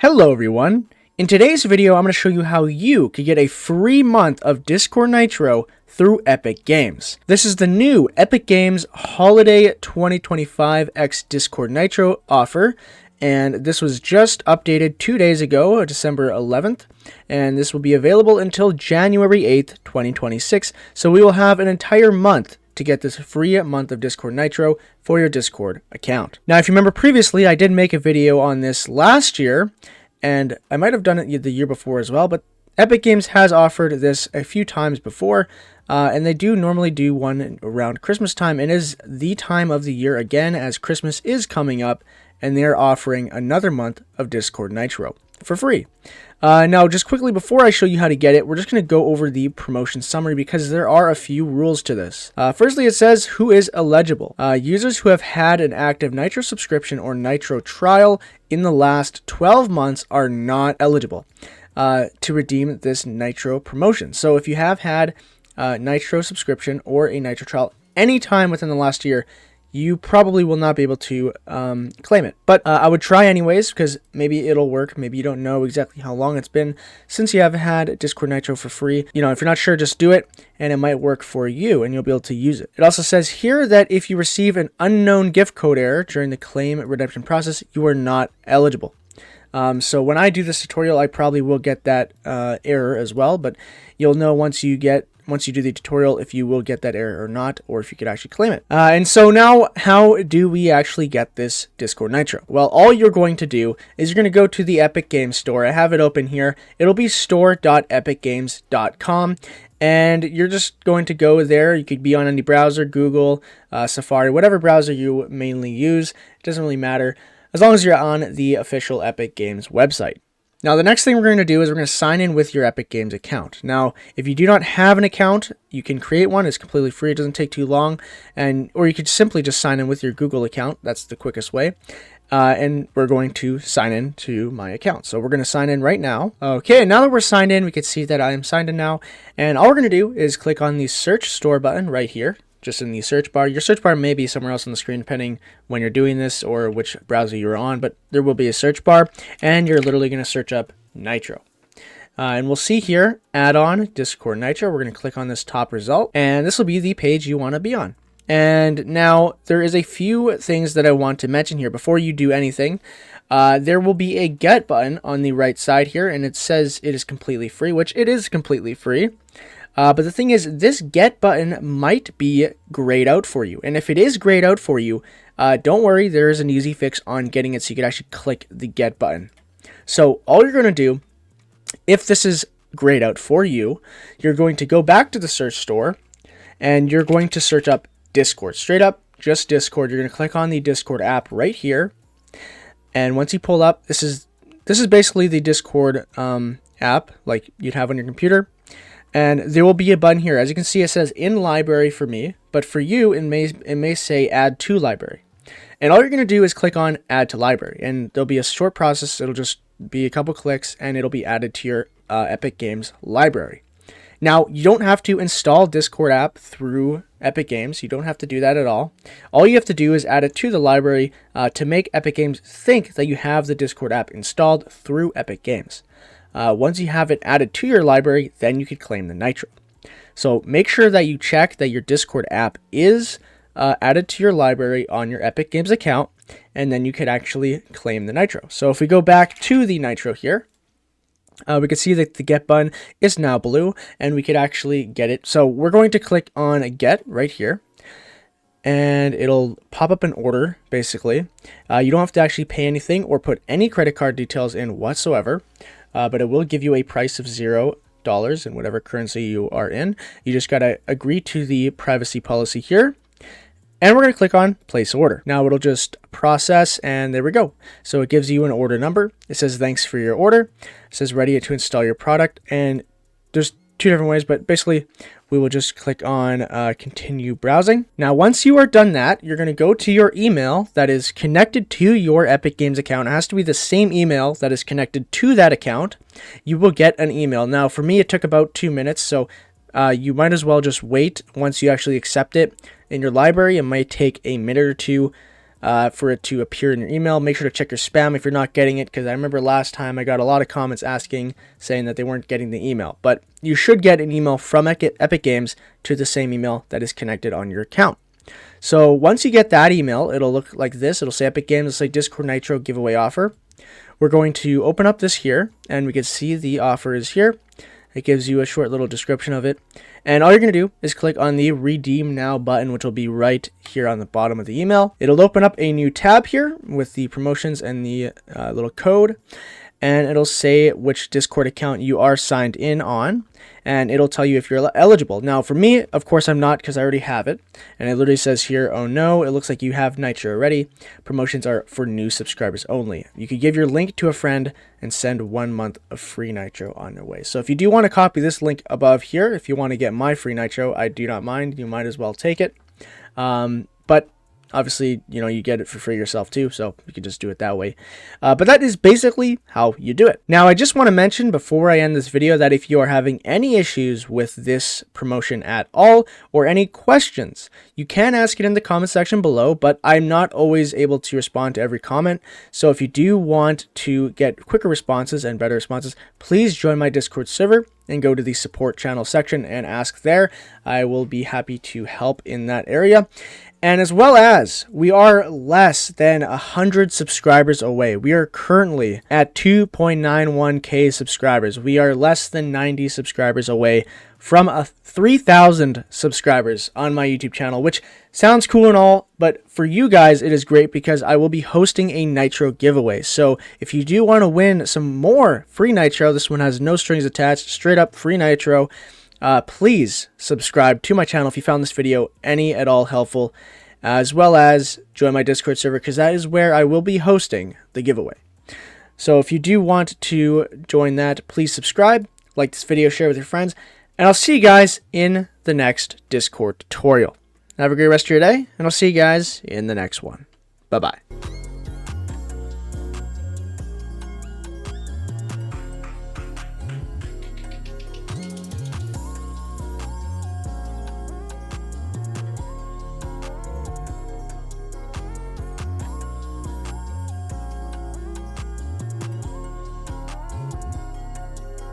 Hello everyone! In today's video, I'm going to show you how you could get a free month of Discord Nitro through Epic Games. This is the new Epic Games Holiday 2025 X Discord Nitro offer, and this was just updated 2 days ago, December 11th, and this will be available until January 8th, 2026, so we will have an entire month to get this free month of Discord Nitro for your Discord account. Now, if you remember previously, I did make a video on this last year, and I might have done it the year before as well, but Epic Games has offered this a few times before, and they do normally do one around Christmas time, and is the time of the year again as Christmas is coming up, and they're offering another month of Discord Nitro for free. Now, just quickly before I show you how to get it, we're just going to go over the promotion summary because there are a few rules to this. Firstly, it says who is eligible. Users who have had an active Nitro subscription or Nitro trial in the last 12 months are not eligible to redeem this Nitro promotion. So if you have had a Nitro subscription or a Nitro trial anytime within the last year, you probably will not be able to claim it. But I would try anyways, because maybe it'll work. Maybe you don't know exactly how long it's been since you have had Discord Nitro for free. You know, if you're not sure, just do it, and it might work for you, and you'll be able to use it. It also says here that if you receive an unknown gift code error during the claim redemption process, you are not eligible. So when I do this tutorial, I probably will get that error as well, but you'll know once you do the tutorial if you will get that error or not, or if you could actually claim it. And so now, how do we actually get this Discord Nitro? Well, all you're going to do is you're going to go to the Epic Games Store. I have it open here. It'll be store.epicgames.com, and you're just going to go there. You could be on any browser, Google, Safari, whatever browser you mainly use. It doesn't really matter, as long as you're on the official Epic Games website. Now, the next thing we're going to do is we're going to sign in with your Epic Games account. Now, if you do not have an account, you can create one. It's completely free. It doesn't take too long. Or you could simply just sign in with your Google account. That's the quickest way. And we're going to sign in to my account. So we're going to sign in right now. Okay, now that we're signed in, we can see that I am signed in now. And all we're going to do is click on the Search Store button right here, just in the search bar. Your search bar may be somewhere else on the screen depending when you're doing this or which browser you're on, but there will be a search bar, and you're literally going to search up Nitro. And we'll see here, add-on Discord Nitro. We're going to click on this top result, and this will be the page you want to be on. And now there is a few things that I want to mention here before you do anything. There will be a get button on the right side here, and it says it is completely free, which it is completely free. But the thing is, this get button might be grayed out for you. And if it is grayed out for you, don't worry, there is an easy fix on getting it so you can actually click the get button. So all you're going to do, if this is grayed out for you, you're going to go back to the search store, and you're going to search up Discord. Straight up, just Discord. You're going to click on the Discord app right here. And once you pull up, this is basically the Discord app like you'd have on your computer. And there will be a button here. As you can see, it says in library for me, but for you, it may say add to library. And all you're going to do is click on add to library, and there'll be a short process. It'll just be a couple clicks, and it'll be added to your Epic Games library. Now, you don't have to install Discord app through Epic Games. You don't have to do that at all. All you have to do is add it to the library to make Epic Games think that you have the Discord app installed through Epic Games. Once you have it added to your library, then you can claim the Nitro. So make sure that you check that your Discord app is added to your library on your Epic Games account, and then you could actually claim the Nitro. So if we go back to the Nitro here, we can see that the get button is now blue, and we could actually get it. So we're going to click on get right here, and it'll pop up an order, basically. You don't have to actually pay anything or put any credit card details in whatsoever. But it will give you a price of $0 in whatever currency you are in. You just got to agree to the privacy policy here. And we're going to click on place order. Now it'll just process, and there we go. So it gives you an order number. It says thanks for your order. It says ready to install your product. And there's two different ways, but basically we will just click on continue browsing. Now, once you are done that, you're going to go to your email that is connected to your Epic Games account. It has to be the same email that is connected to that account. You will get an email. Now, for me, it took about 2 minutes, so you might as well just wait once you actually accept it in your library. It might take a minute or two for it to appear in your email. Make sure to check your spam if you're not getting it, because I remember last time I got a lot of comments saying that they weren't getting the email. But you should get an email from Epic Games to the same email that is connected on your account. So once you get that email, it'll look like this. It'll say Epic Games, it'll say Discord Nitro giveaway offer. We're going to open up this here, and we can see the offer is here. It gives you a short little description of it. And all you're going to do is click on the Redeem Now button, which will be right here on the bottom of the email. It'll open up a new tab here with the promotions and the little code. And it'll say which Discord account you are signed in on. And it'll tell you if you're eligible. Now, for me, of course, I'm not, because I already have it. And it literally says here, oh no, it looks like you have Nitro already. Promotions are for new subscribers only. You could give your link to a friend and send 1 month of free Nitro on your way. So if you do want to copy this link above here, if you want to get my free Nitro, I do not mind. You might as well take it. But obviously, you get it for free yourself too, so you can just do it that way. But that is basically how you do it. Now, I just want to mention before I end this video that if you are having any issues with this promotion at all, or any questions, you can ask it in the comment section below, but I'm not always able to respond to every comment. So if you do want to get quicker responses and better responses, please join my Discord server and go to the support channel section and ask there. I will be happy to help in that area. And as well as, we are less than 100 subscribers away. We are currently at 2.91k subscribers. We are less than 90 subscribers away from 3,000 subscribers on my YouTube channel, which sounds cool and all, but for you guys, it is great because I will be hosting a Nitro giveaway. So if you do want to win some more free Nitro, this one has no strings attached, straight up free Nitro, please subscribe to my channel if you found this video any at all helpful, as well as join my Discord server, because that is where I will be hosting the giveaway. So if you do want to join that, please subscribe, like this video, share with your friends, and I'll see you guys in the next Discord tutorial. Have a great rest of your day, and I'll see you guys in the next one. Bye-bye.